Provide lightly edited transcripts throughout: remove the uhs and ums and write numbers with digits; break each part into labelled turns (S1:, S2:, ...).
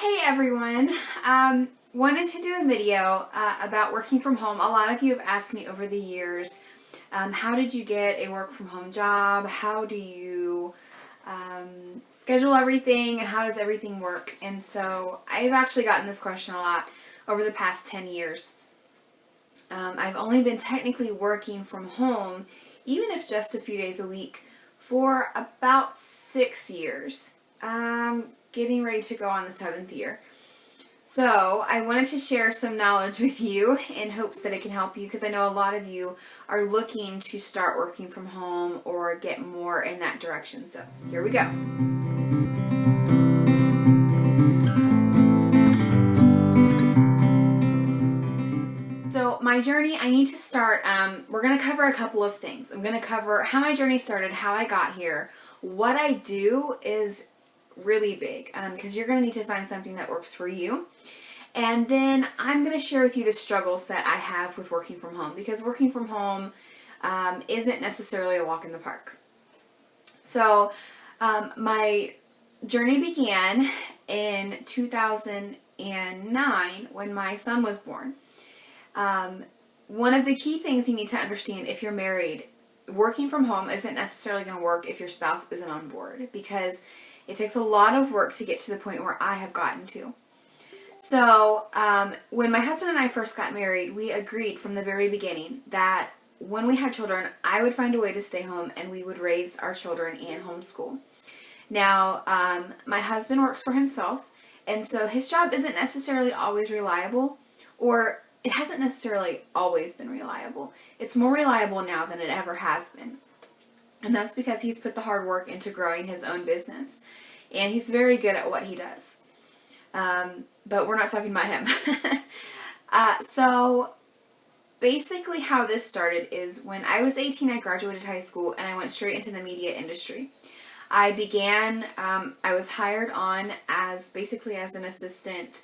S1: Hey everyone, wanted to do a video about working from home. A lot of you have asked me over the years, how did you get a work from home job? How do you schedule everything and how does everything work? And so I've actually gotten this question a lot over the past 10 years. I've only been technically working from home, even if just a few days a week, for about 6 years. Getting ready to go on the 7th year. So I wanted to share some knowledge with you in hopes that it can help you, because I know a lot of you are looking to start working from home or get more in that direction. So here we go. So my journey, I need to start, we're going to cover a couple of things. I'm going to cover how my journey started, how I got here. What I do is really big, because you're going to need to find something that works for you. And then I'm going to share with you the struggles that I have with working from home, because working from home isn't necessarily a walk in the park. So my journey began in 2009 when my son was born. One of the key things you need to understand if you're married, working from home isn't necessarily going to work if your spouse isn't on board, because it takes a lot of work to get to the point where I have gotten to. So when my husband and I first got married, we agreed from the very beginning that when we had children, I would find a way to stay home and we would raise our children and homeschool. Now, my husband works for himself, and so his job isn't necessarily always reliable, or it hasn't necessarily always been reliable. It's more reliable now than it ever has been. And that's because he's put the hard work into growing his own business. And he's very good at what he does. But we're not talking about him. So basically how this started is when I was 18, I graduated high school and I went straight into the media industry. I was hired on as an assistant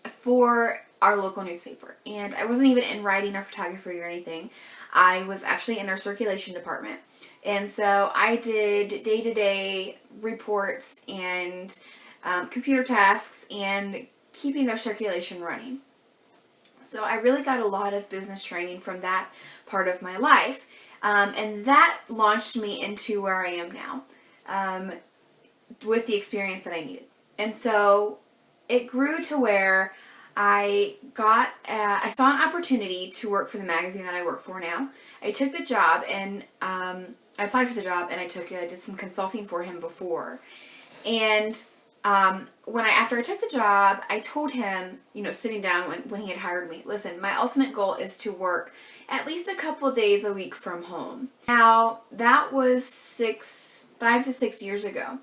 S1: for our local newspaper. And I wasn't even in writing or photography or anything. I was actually in their circulation department. And so I did day-to-day reports and computer tasks and keeping their circulation running. So I really got a lot of business training from that part of my life. And that launched me into where I am now with the experience that I needed. And so it grew to where I saw an opportunity to work for the magazine that I work for now. I took the job and I applied for the job and I did some consulting for him before. And after I took the job, I told him, sitting down when he had hired me, listen, my ultimate goal is to work at least a couple days a week from home. Now, that was 5 to 6 years ago.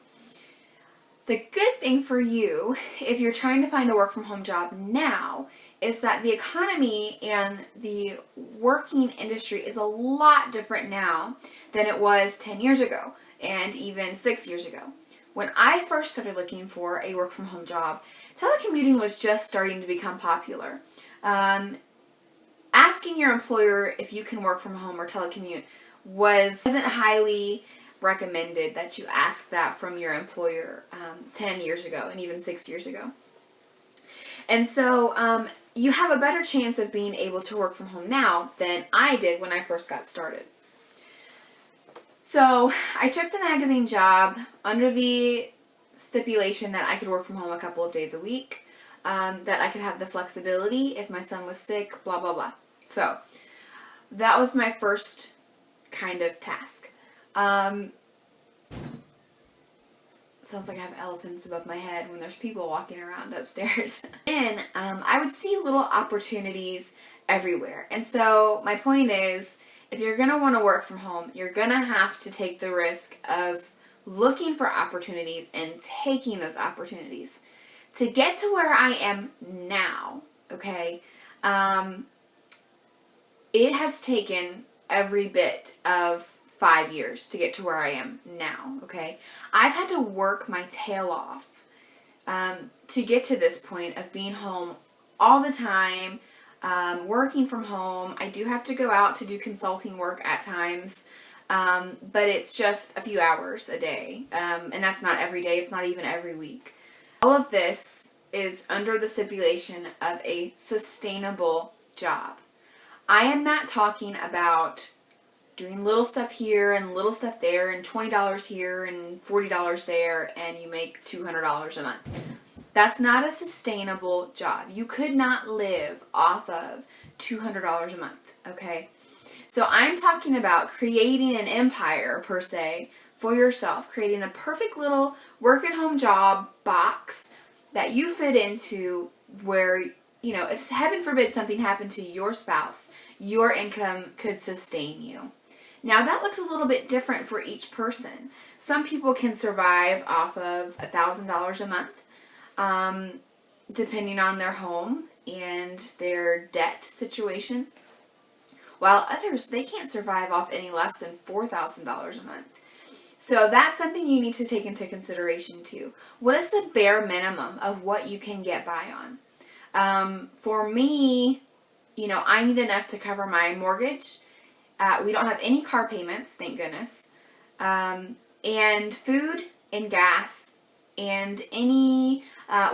S1: The good thing for you, if you're trying to find a work from home job now, is that the economy and the working industry is a lot different now than it was 10 years ago and even 6 years ago. When I first started looking for a work from home job, telecommuting was just starting to become popular. Asking your employer if you can work from home or telecommute wasn't highly recommended that you ask that from your employer 10 years ago and even 6 years ago. And so you have a better chance of being able to work from home now than I did when I first got started. So I took the magazine job under the stipulation that I could work from home a couple of days a week, that I could have the flexibility if my son was sick, blah, blah, blah. So that was my first kind of task. Sounds like I have elephants above my head when there's people walking around upstairs. And I would see little opportunities everywhere. And so my point is, if you're going to want to work from home, you're going to have to take the risk of looking for opportunities and taking those opportunities. To get to where I am now, okay, it has taken every bit of 5 years to get to where I am now, okay? I've had to work my tail off to get to this point of being home all the time, working from home. I do have to go out to do consulting work at times, but it's just a few hours a day, and that's not every day. It's not even every week. All of this is under the stipulation of a sustainable job. I am not talking about doing little stuff here and little stuff there and $20 here and $40 there and you make $200 a month. That's not a sustainable job. You could not live off of $200 a month, okay? So I'm talking about creating an empire, per se, for yourself, creating a perfect little work-at-home job box that you fit into where, you know, if heaven forbid something happened to your spouse, your income could sustain you. Now that looks a little bit different for each person. Some people can survive off of $1,000 a month, depending on their home and their debt situation, while others, they can't survive off any less than $4,000 a month. So that's something you need to take into consideration too. What is the bare minimum of what you can get by on? For me, you know, I need enough to cover my mortgage. We don't have any car payments, thank goodness. And food and gas and any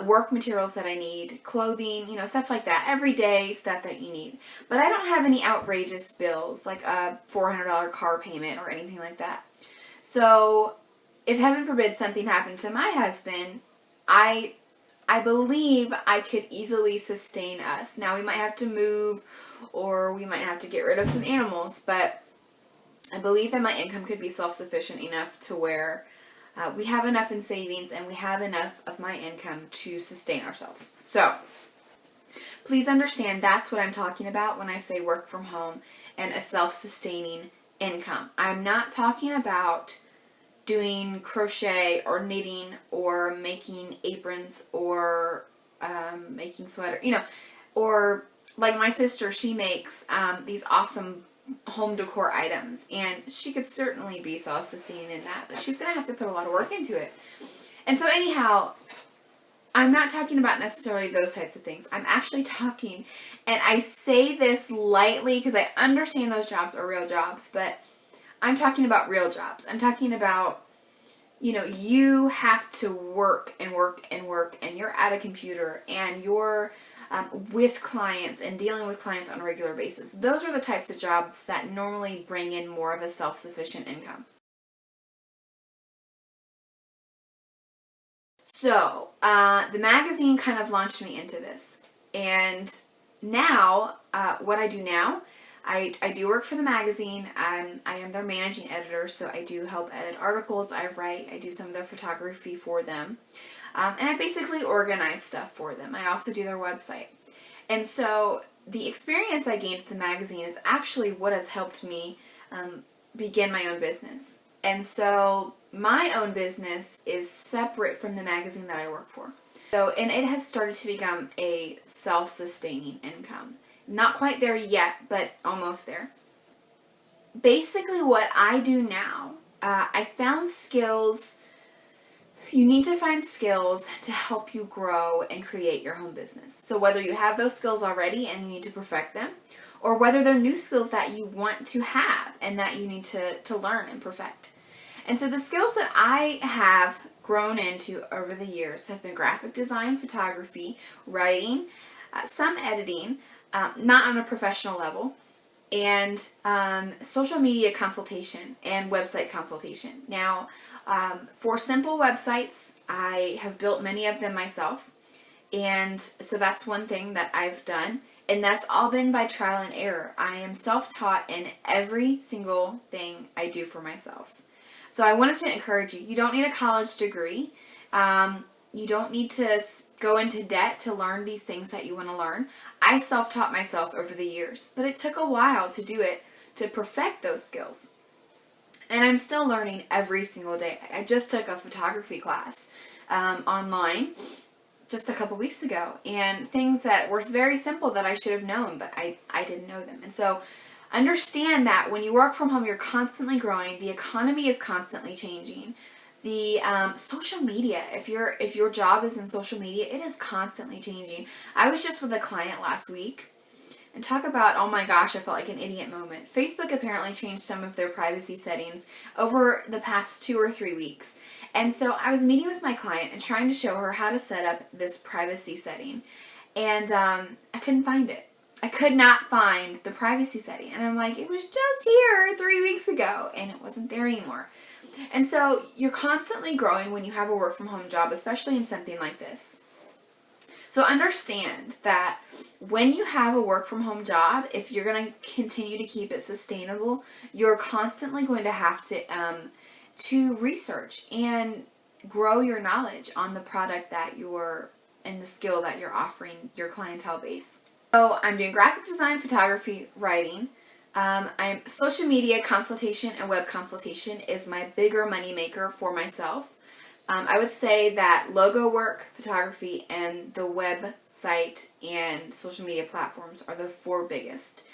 S1: work materials that I need, clothing, you know, stuff like that, everyday stuff that you need. But I don't have any outrageous bills like a $400 car payment or anything like that. So if heaven forbid something happened to my husband, I believe I could easily sustain us. Now we might have to move or we might have to get rid of some animals, but I believe that my income could be self-sufficient enough to where we have enough in savings and we have enough of my income to sustain ourselves. So please understand that's what I'm talking about when I say work from home and a self-sustaining income. I'm not talking about doing crochet or knitting or making aprons or making sweater, you know, or like my sister, she makes these awesome home decor items, and she could certainly be self-sustaining in that, but she's going to have to put a lot of work into it. And so anyhow, I'm not talking about necessarily those types of things. I'm actually talking, and I say this lightly because I understand those jobs are real jobs, but I'm talking about real jobs. I'm talking about, you know, you have to work and work and work, and you're at a computer, and you're with clients and dealing with clients on a regular basis. Those are the types of jobs that normally bring in more of a self-sufficient income. So, the magazine kind of launched me into this. And now, what I do now, I do work for the magazine. I am their managing editor, so I do help edit articles. I write. I do some of their photography for them. And I basically organize stuff for them. I also do their website. And so the experience I gained at the magazine is actually what has helped me begin my own business. And so my own business is separate from the magazine that I work for. So, and it has started to become a self-sustaining income. Not quite there yet, but almost there. Basically what I do now, I found skills. You need to find skills to help you grow and create your home business. So whether you have those skills already and you need to perfect them, or whether they're new skills that you want to have and that you need to learn and perfect. And so the skills that I have grown into over the years have been graphic design, photography, writing, some editing, not on a professional level, and social media consultation and website consultation. Now, for simple websites, I have built many of them myself, and so that's one thing that I've done, and that's all been by trial and error. I am self-taught in every single thing I do for myself. So I wanted to encourage you. You don't need a college degree. You don't need to go into debt to learn these things that you want to learn. I self-taught myself over the years, but it took a while to do it, to perfect those skills. And I'm still learning every single day. I just took a photography class online just a couple weeks ago, and things that were very simple that I should have known, but I didn't know them. And so understand that when you work from home, you're constantly growing. The economy is constantly changing. The social media, if your job is in social media, it is constantly changing. I was just with a client last week, and talk about, oh my gosh, I felt like an idiot moment. Facebook apparently changed some of their privacy settings over the past 2 or 3 weeks. And so I was meeting with my client and trying to show her how to set up this privacy setting. And I couldn't find it. I could not find the privacy setting. And I'm like, it was just here 3 weeks ago and it wasn't there anymore. And so you're constantly growing when you have a work from home job, especially in something like this. So understand that when you have a work from home job, if you're going to continue to keep it sustainable, you're constantly going to have to research and grow your knowledge on the product that you're and the skill that you're offering your clientele base. So I'm doing graphic design, photography, writing. I'm social media consultation and web consultation is my bigger money maker for myself. I would say that logo work, photography, and the website and social media platforms are the 4 biggest.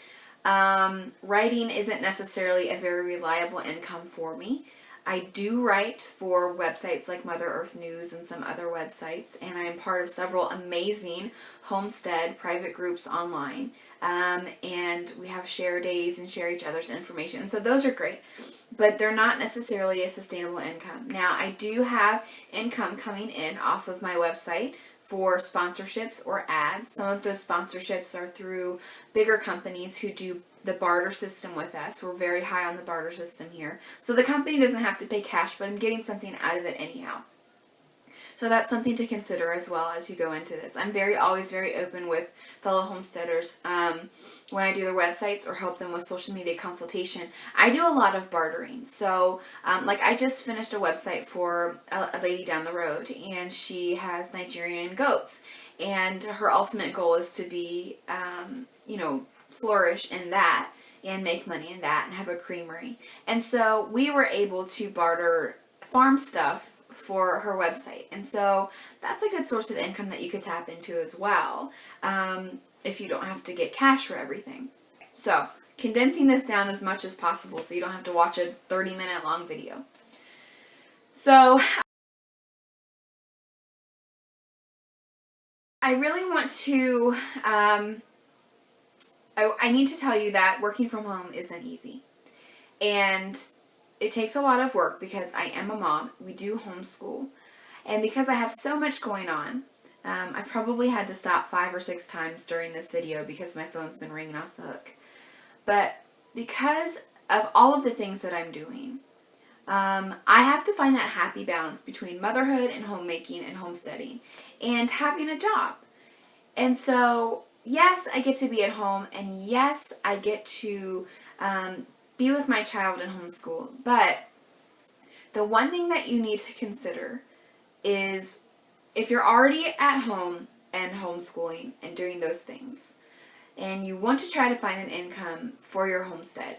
S1: Writing isn't necessarily a very reliable income for me. I do write for websites like Mother Earth News and some other websites, and I am part of several amazing homestead private groups online. And we have share days and share each other's information. So those are great, but they're not necessarily a sustainable income. Now, I do have income coming in off of my website for sponsorships or ads. Some of those sponsorships are through bigger companies who do the barter system with us. We're very high on the barter system here. So the company doesn't have to pay cash, but I'm getting something out of it anyhow. So that's something to consider as well as you go into this. I'm always very open with fellow homesteaders when I do their websites or help them with social media consultation. I do a lot of bartering. So like I just finished a website for a lady down the road, and she has Nigerian goats, and her ultimate goal is to be, flourish in that and make money in that and have a creamery. And so we were able to barter farm stuff for her website. And so that's a good source of income that you could tap into as well, if you don't have to get cash for everything. So condensing this down as much as possible so you don't have to watch a 30-minute long video. So I really want to, I need to tell you that working from home isn't easy. And it takes a lot of work because I am a mom. We do homeschool. And because I have so much going on, I've probably had to stop 5 or 6 times during this video because my phone's been ringing off the hook. But because of all of the things that I'm doing, I have to find that happy balance between motherhood and homemaking and homesteading and having a job. And so, yes, I get to be at home, and yes, I get to be with my child in homeschool. But the one thing that you need to consider is if you're already at home and homeschooling and doing those things, and you want to try to find an income for your homestead,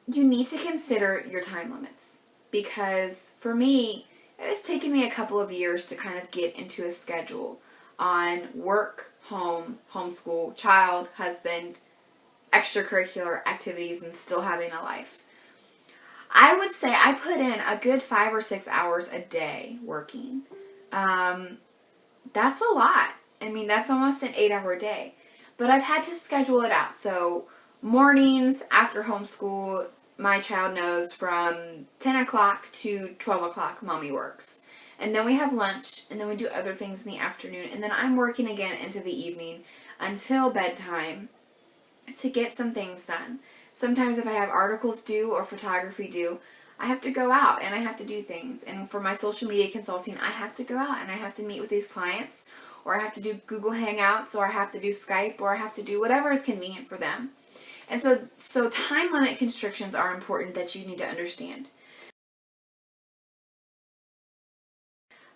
S1: you need to consider your time limits. Because for me, it has taken me a couple of years to kind of get into a schedule on work, home, homeschool, child, husband, extracurricular activities, and still having a life. I would say I put in a good 5 or 6 hours a day working. That's a lot. I mean, that's almost an 8-hour day. But I've had to schedule it out. So mornings after homeschool, my child knows from 10 o'clock to 12 o'clock, mommy works. And then we have lunch, and then we do other things in the afternoon. And then I'm working again into the evening until bedtime to get some things done. Sometimes if I have articles due or photography due, I have to go out and I have to do things. And for my social media consulting, I have to go out and I have to meet with these clients, or I have to do Google Hangouts, or I have to do Skype, or I have to do whatever is convenient for them. And so time limit constrictions are important that you need to understand.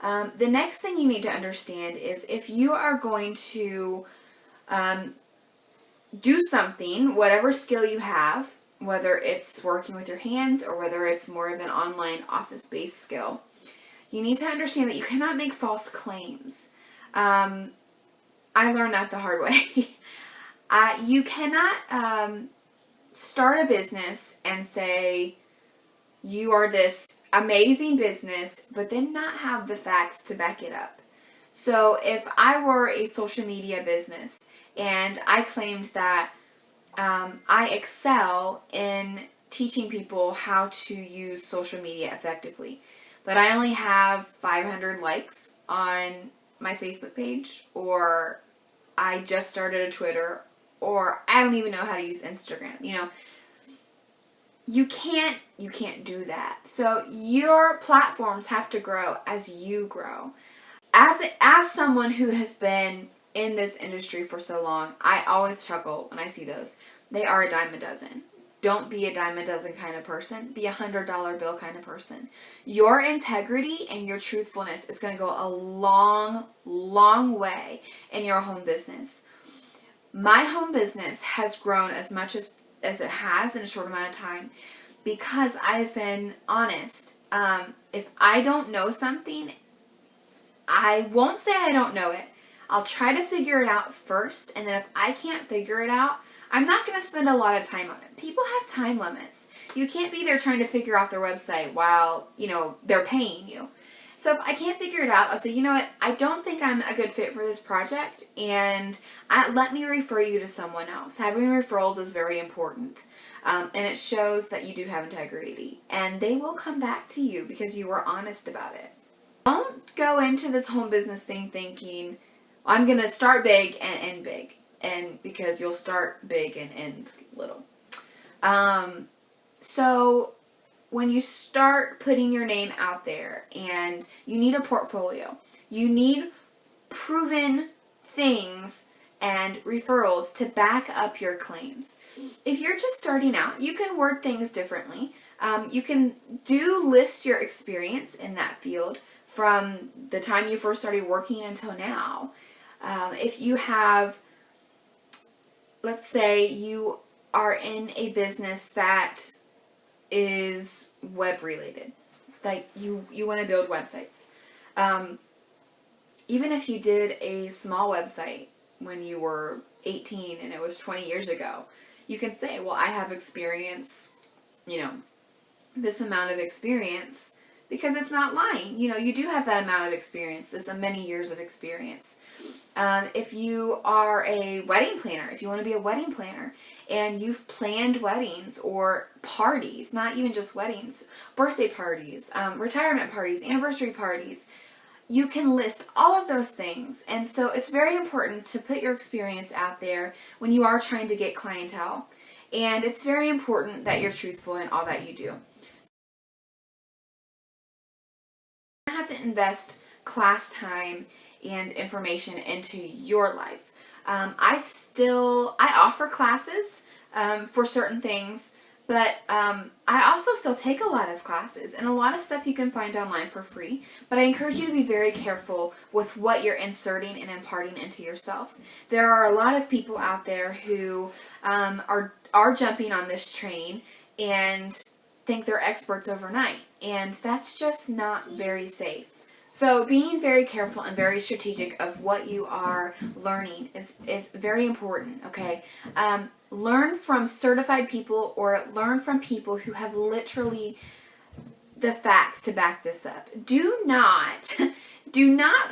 S1: The next thing you need to understand is if you are going to do something, whatever skill you have, whether it's working with your hands or whether it's more of an online office-based skill, you need to understand that you cannot make false claims. I learned that the hard way. You cannot start a business and say you are this amazing business, but then not have the facts to back it up. So if I were a social media business and I claimed that I excel in teaching people how to use social media effectively, but I only have 500 likes on my Facebook page, or I just started a Twitter, or I don't even know how to use Instagram. You can't do that. So your platforms have to grow as you grow. As someone who has been in this industry for so long, I always chuckle when I see those. They are a dime a dozen. Don't be a dime a dozen kind of person. Be a $100 bill kind of person. Your integrity and your truthfulness is going to go a long, long way in your home business. My home business has grown as much as it has in a short amount of time because I've been honest. If I don't know something, I won't say I don't know it. I'll try to figure it out first, and then if I can't figure it out, I'm not going to spend a lot of time on it. People have time limits. You can't be there trying to figure out their website while, they're paying you. So if I can't figure it out, I'll say, you know what, I don't think I'm a good fit for this project, and let me refer you to someone else. Having referrals is very important, and it shows that you do have integrity, and they will come back to you because you were honest about it. Don't go into this home business thing thinking, I'm going to start big and end big. And because you'll start big and end little. So when you start putting your name out there, and you need a portfolio, you need proven things and referrals to back up your claims. If you're just starting out, you can word things differently. You can list your experience in that field from the time you first started working until now. If you have, let's say you are in a business that is web related, like you want to build websites. Even if you did a small website when you were 18 and it was 20 years ago, you can say, well, I have experience, this amount of experience, because it's not lying. You do have that amount of experience. It's many years of experience. If you are a wedding planner, if you want to be a wedding planner, and you've planned weddings or parties, not even just weddings, birthday parties, retirement parties, anniversary parties, you can list all of those things. And so it's very important to put your experience out there when you are trying to get clientele. And it's very important that you're truthful in all that you do. You have to invest class time and information into your life. I offer classes for certain things, but I also still take a lot of classes, and a lot of stuff you can find online for free, but I encourage you to be very careful with what you're inserting and imparting into yourself. There are a lot of people out there who are jumping on this train and think they're experts overnight, and that's just not very safe. So being very careful and very strategic of what you are learning is very important, okay? Learn from certified people, or learn from people who have literally the facts to back this up. Do not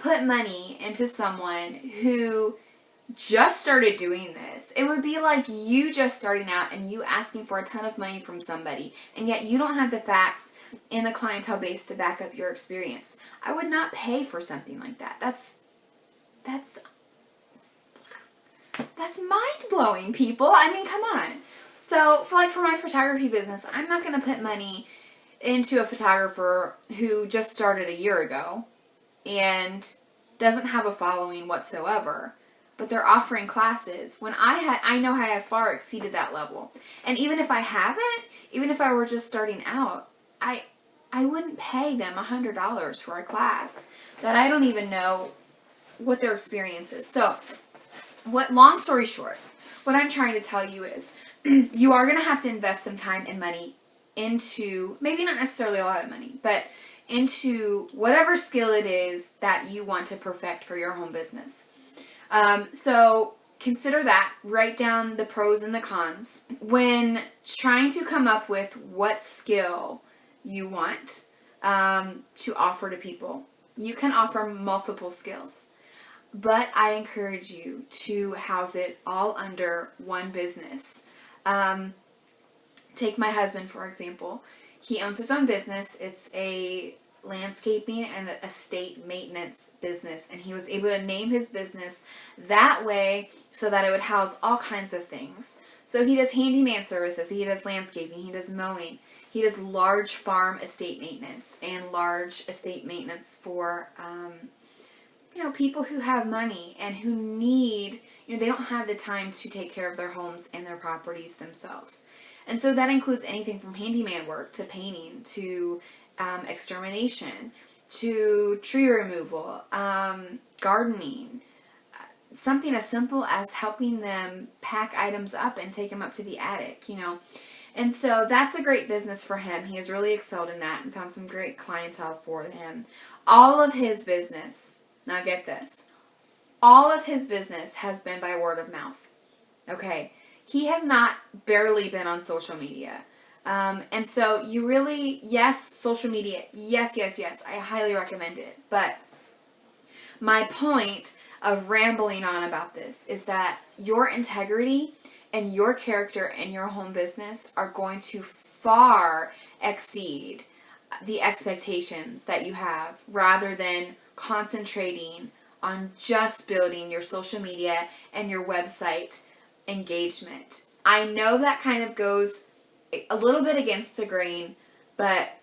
S1: put money into someone who just started doing this. It would be like you just starting out and you asking for a ton of money from somebody, and yet you don't have the facts and the clientele base to back up your experience. I would not pay for something like that. That's mind-blowing, people. I mean, come on. So, for my photography business, I'm not going to put money into a photographer who just started a year ago and doesn't have a following whatsoever, but they're offering classes when I know I have far exceeded that level. And even if I haven't, even if I were just starting out, I wouldn't pay them $100 for a class that I don't even know what their experience is. So, long story short, what I'm trying to tell you is you are going to have to invest some time and money into, maybe not necessarily a lot of money, but into whatever skill it is that you want to perfect for your home business. So consider that. Write down the pros and the cons. When trying to come up with what skill you want to offer to people, you can offer multiple skills. But I encourage you to house it all under one business. Take my husband, for example. He owns his own business. It's a landscaping and estate maintenance business, and he was able to name his business that way so that it would house all kinds of things. So he does handyman services, he does landscaping, he does mowing, he does large farm estate maintenance and large estate maintenance for people who have money and who need, they don't have the time to take care of their homes and their properties themselves. And so that includes anything from handyman work to painting to extermination to tree removal, gardening, something as simple as helping them pack items up and take them up to the attic, And so that's a great business for him. He has really excelled in that and found some great clientele for him. All of his business, now get this, all of his business has been by word of mouth. Okay? He has not barely been on social media. And so you really, yes, social media, yes, I highly recommend it. But my point of rambling on about this is that your integrity and your character and your home business are going to far exceed the expectations that you have, rather than concentrating on just building your social media and your website engagement. I know that kind of goes a little bit against the grain, but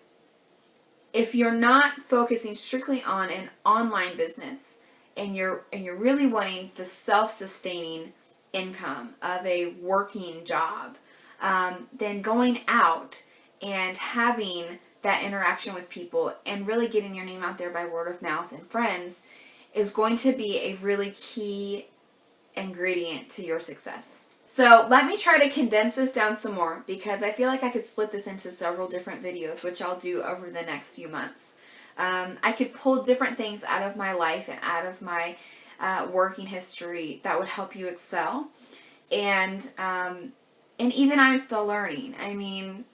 S1: if you're not focusing strictly on an online business and you're really wanting the self-sustaining income of a working job, then going out and having that interaction with people and really getting your name out there by word of mouth and friends is going to be a really key ingredient to your success. So let me try to condense this down some more, because I feel like I could split this into several different videos, which I'll do over the next few months. I could pull different things out of my life and out of my working history that would help you excel. And even I'm still learning. I mean,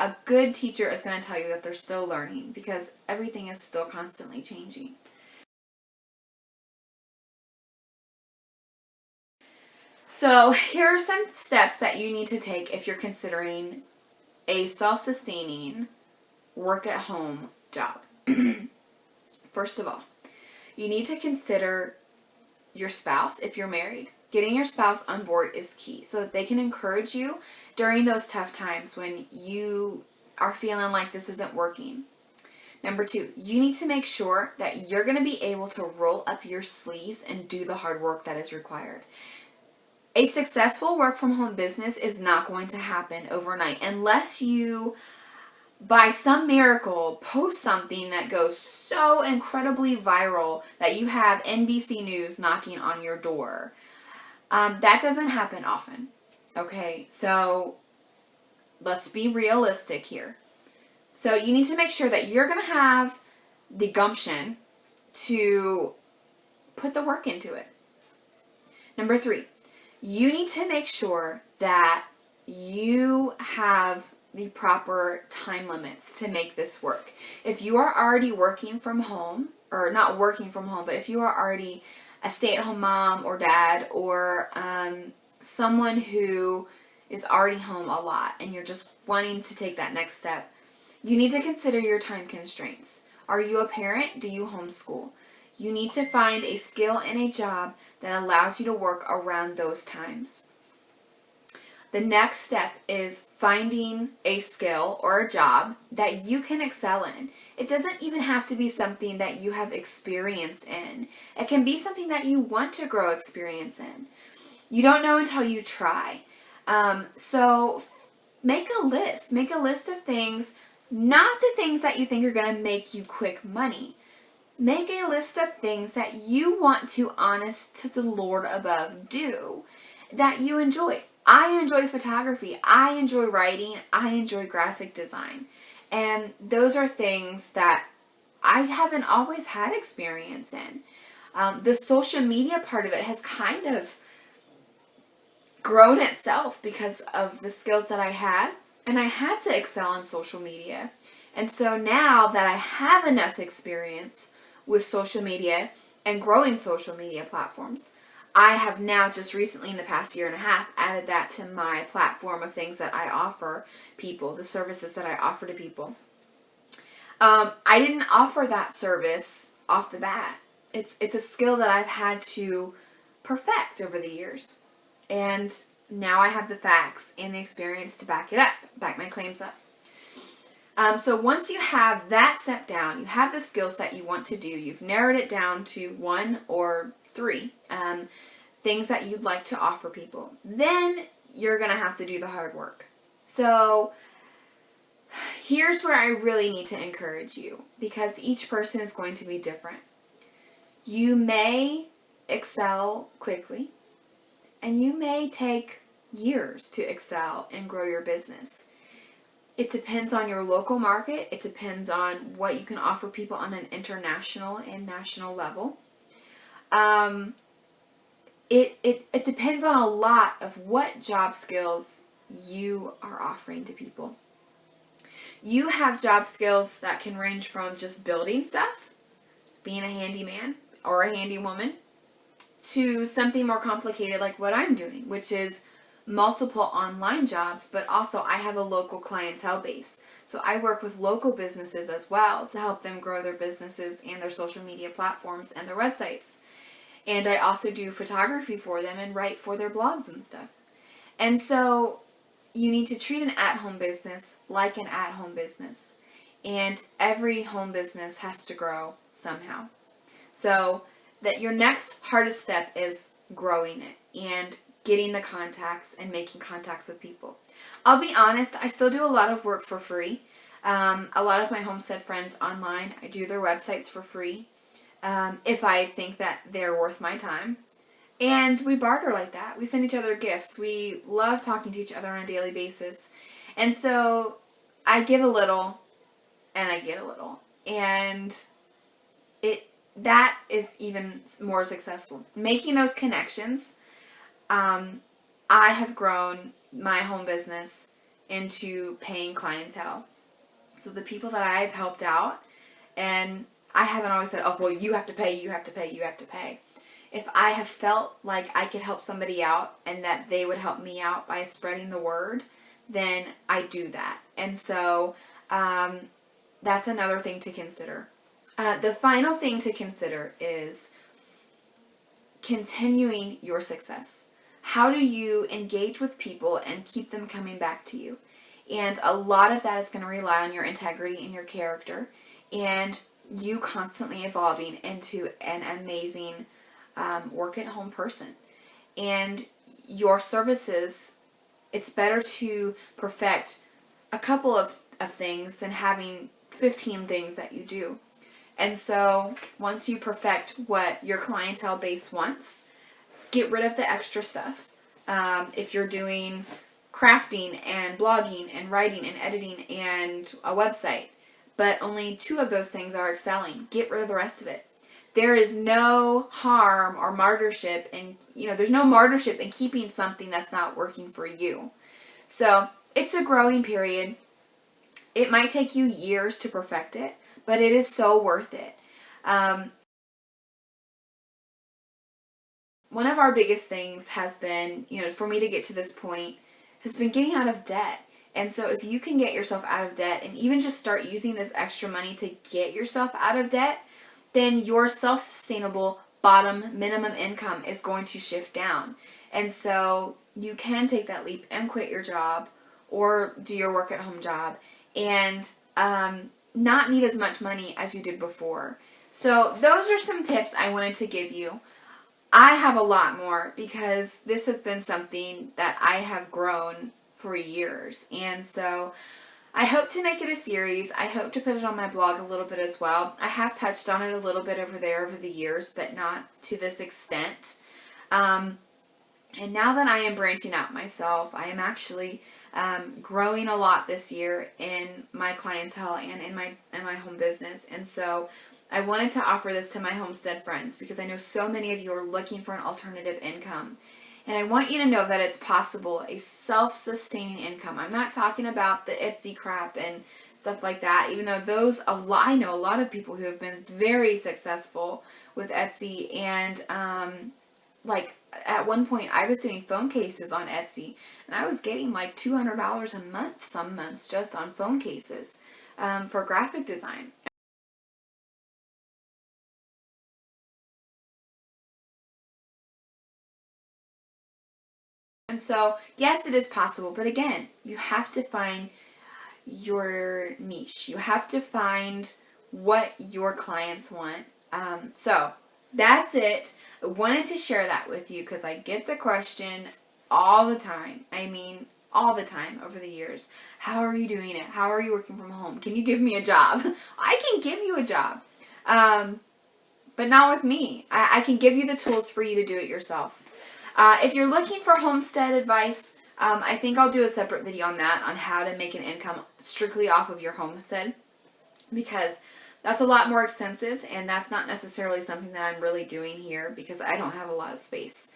S1: a good teacher is going to tell you that they're still learning, because everything is still constantly changing. So here are some steps that you need to take if you're considering a self-sustaining work-at-home job. First of all, you need to consider your spouse if you're married. Getting your spouse on board is key so that they can encourage you during those tough times when you are feeling like this isn't working. Number 2, you need to make sure that you're going to be able to roll up your sleeves and do the hard work that is required. A successful work-from-home business is not going to happen overnight unless you, by some miracle, post something that goes so incredibly viral that you have NBC News knocking on your door. That doesn't happen often. Okay, so let's be realistic here. So you need to make sure that you're going to have the gumption to put the work into it. Number 3, you need to make sure that you have the proper time limits to make this work. If you are already working from home, or not working from home, but if you are already a stay-at-home mom or dad, or someone who is already home a lot and you're just wanting to take that next step, you need to consider your time constraints. Are you a parent? Do you homeschool? You need to find a skill and a job that allows you to work around those times. The next step is finding a skill or a job that you can excel in. It doesn't even have to be something that you have experience in. It can be something that you want to grow experience in. You don't know until you try. So make a list. Make a list of things, not the things that you think are going to make you quick money. Make a list of things that you want to, honest to the Lord above, do that you enjoy. I enjoy photography. I enjoy writing. I enjoy graphic design. And those are things that I haven't always had experience in. The social media part of it has kind of grown itself because of the skills that I had. And I had to excel in social media. And so now that I have enough experience with social media and growing social media platforms, I have now just recently in the past year and a half added that to my platform of things that I offer people, the services that I offer to people. I didn't offer that service off the bat. It's a skill that I've had to perfect over the years. And now I have the facts and the experience to back it up, back my claims up. So once you have that step down, you have the skills that you want to do, you've narrowed it down to 1 or 3 things that you'd like to offer people, then you're going to have to do the hard work. So here's where I really need to encourage you, because each person is going to be different. You may excel quickly, and you may take years to excel and grow your business. It depends on your local market. It depends on what you can offer people on an international and national level. It depends on a lot of what job skills you are offering to people. You have job skills that can range from just building stuff, being a handyman or a handy woman, to something more complicated like what I'm doing, which is multiple online jobs, but also I have a local clientele base. So I work with local businesses as well to help them grow their businesses and their social media platforms and their websites. And I also do photography for them and write for their blogs and stuff. And so you need to treat an at-home business like an at-home business. And every home business has to grow somehow. So that your next hardest step is growing it and getting the contacts and making contacts with people. I'll be honest, I still do a lot of work for free. A lot of my homestead friends online, I do their websites for free if I think that they're worth my time. And we barter like that. We send each other gifts. We love talking to each other on a daily basis. And so I give a little and I get a little. And that is even more successful. Making those connections, I have grown my home business into paying clientele. So the people that I've helped out, and I haven't always said, oh, well, you have to pay, you have to pay, you have to pay. If I have felt like I could help somebody out and that they would help me out by spreading the word, then I do that. And so that's another thing to consider. The final thing to consider is continuing your success. How do you engage with people and keep them coming back to you? And a lot of that is going to rely on your integrity and your character, and you constantly evolving into an amazing work-at-home person. And your services, it's better to perfect a couple of things than having 15 things that you do. And so once you perfect what your clientele base wants, get rid of the extra stuff. If you're doing crafting and blogging and writing and editing and a website, but only 2 of those things are excelling, get rid of the rest of it. There is no harm or martyrship in, there's no martyrship in keeping something that's not working for you. So it's a growing period. It might take you years to perfect it, but it is so worth it. One of our biggest things has been, for me to get to this point, has been getting out of debt. And so if you can get yourself out of debt and even just start using this extra money to get yourself out of debt, then your self-sustainable bottom minimum income is going to shift down. And so you can take that leap and quit your job or do your work at home job and not need as much money as you did before. So those are some tips I wanted to give you. I have a lot more because this has been something that I have grown for years. And so I hope to make it a series. I hope to put it on my blog a little bit as well. I have touched on it a little bit over there over the years, but not to this extent. And now that I am branching out myself, I am actually growing a lot this year in my clientele and in my home business. And so I wanted to offer this to my homestead friends because I know so many of you are looking for an alternative income. And I want you to know that it's possible, a self-sustaining income. I'm not talking about the Etsy crap and stuff like that, even though I know a lot of people who have been very successful with Etsy. And at one point I was doing phone cases on Etsy and I was getting like $200 a month some months just on phone cases. for graphic design. And so, yes, it is possible, but again, you have to find your niche. You have to find what your clients want. So, that's it. I wanted to share that with you because I get the question all the time. I mean, all the time over the years. How are you doing it? How are you working from home? Can you give me a job? I can give you a job. But not with me. I can give you the tools for you to do it yourself. If you're looking for homestead advice, I think I'll do a separate video on that, on how to make an income strictly off of your homestead, because that's a lot more extensive, and that's not necessarily something that I'm really doing here because I don't have a lot of space.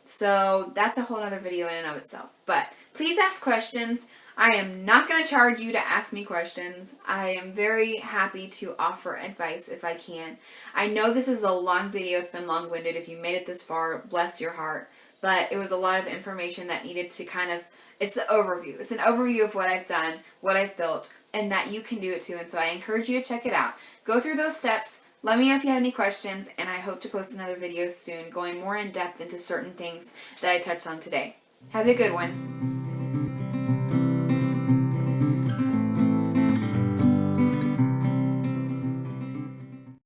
S1: So that's a whole other video in and of itself. But please ask questions. I am not going to charge you to ask me questions. I am very happy to offer advice if I can. I know this is a long video. It's been long-winded. If you made it this far, bless your heart. But it was a lot of information that needed to kind of, it's the overview. It's an overview of what I've done, what I've built, and that you can do it too. And so I encourage you to check it out. Go through those steps. Let me know if you have any questions, and I hope to post another video soon going more in depth into certain things that I touched on today. Have a good one.